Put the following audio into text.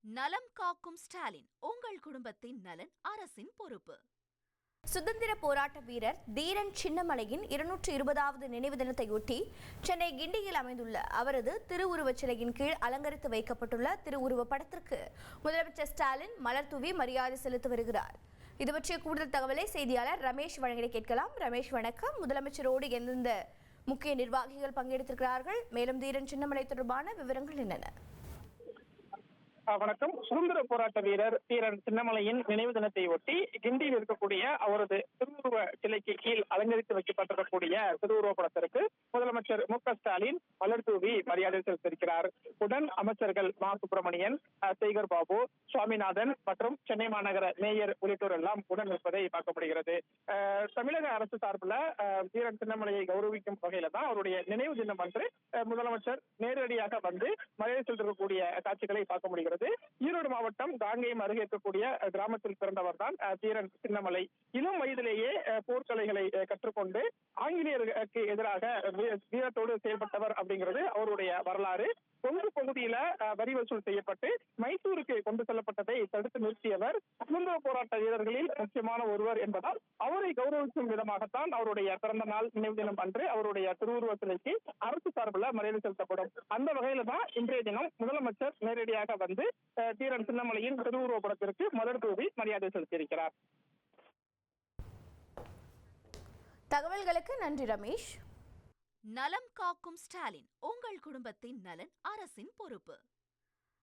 நலம் காக்கும் ஸ்டாலின், உங்கள் குடும்பத்தின் நலன் அரசின் பொறுப்பு. சுதந்திர போராட்ட வீரர் தீரன் சின்னமலையின் 220வது நினைவு தினத்தையொட்டி சென்னை கிண்டியில் அமைந்துள்ள அவரது திருவுருவச் சிலையின் கீழ் அலங்கரித்து வைக்கப்பட்டுள்ள திருவுருவ படத்திற்கு முதலமைச்சர் ஸ்டாலின் மலர் தூவி மரியாதை செலுத்தி வருகிறார். இது பற்றிய கூடுதல் தகவலை செய்தியாளர் ரமேஷ் வழங்கிட கேட்கலாம். ரமேஷ் வணக்கம். முதலமைச்சரோடு எந்தெந்த முக்கிய நிர்வாகிகள் பங்கெடுத்திருக்கிறார்கள்? மேலும் தீரன் சின்னமலை தொடர்பான விவரங்கள் என்னென்ன? வணக்கம். சுதந்திர போராட்ட வீரர் தீரன் சின்னமலையின் நினைவு தினத்தை ஒட்டி கிண்டியில் இருக்கக்கூடிய அவரது திருவுருவ சிலைக்கு கீழ் அலங்கரித்து வைக்கப்பட்டிருக்கக்கூடிய திருவுருவ படத்திற்கு முதலமைச்சர் மு.க.ஸ்டாலின் மலர் தூவி மரியாதை செலுத்தியிருக்கிறார். உடன் அமைச்சர்கள் மா. சுப்பிரமணியன், சேகர் பாபு, சுவாமிநாதன் மற்றும் சென்னை மாநகர மேயர் உள்ளிட்டோர் எல்லாம் உடன் இருப்பதை பார்க்க முடிகிறது. தமிழக அரசு சார்பில் தீரன் சின்னமலையை கௌரவிக்கும் வகையில தான் அவருடைய நினைவு தினம் அன்று முதலமைச்சர் நேரடியாக வந்து மரியாதை செலுத்தக்கூடிய காட்சிகளை பார்க்க முடிகிறது. ஈரோடு மாவட்டம் காங்கேயம் அருகே இருக்கக்கூடிய கிராமத்தில் பிறந்தவர் தான் தீரன் சின்னமலை. இளம் வயதிலேயே போர்க்கலைகளை கற்றுக்கொண்டு ஆங்கிலேயருக்கு எதிராக வீரத்தோடு செயல்பட்டவர் அப்படிங்கிறது அவருடைய வரலாறு. கொங்கு பகுதியில வரி வசூல் செய்யப்பட்டு மைசூருக்கு கொண்டு செல்லப்பட்டதை தடுத்து நிறுத்தியவர் சுதந்திர போராட்ட வீரர்களில் முக்கியமான ஒருவர் என்பதால் அவரை கௌரவிக்கும் விதமாகத்தான் அவருடைய பிறந்த நாள் நினைவு தினம் அன்று அவருடைய திருவுருவ சிலைக்கு அரசு சார்பில் மரியாதை செலுத்தப்படும். அந்த வகையில தான் இன்றைய தினம் முதலமைச்சர் நேரடியாக வந்து தீரன் சின்னமலையின் திருவுருவ படத்திற்கு மலர் தூவி மரியாதை செலுத்தியிருக்கிறார். தகவல்களுக்கு நன்றி ரமேஷ். நலம் காக்கும் ஸ்டாலின், உங்கள் குடும்பத்தின் நலன் அரசின் பொறுப்பு.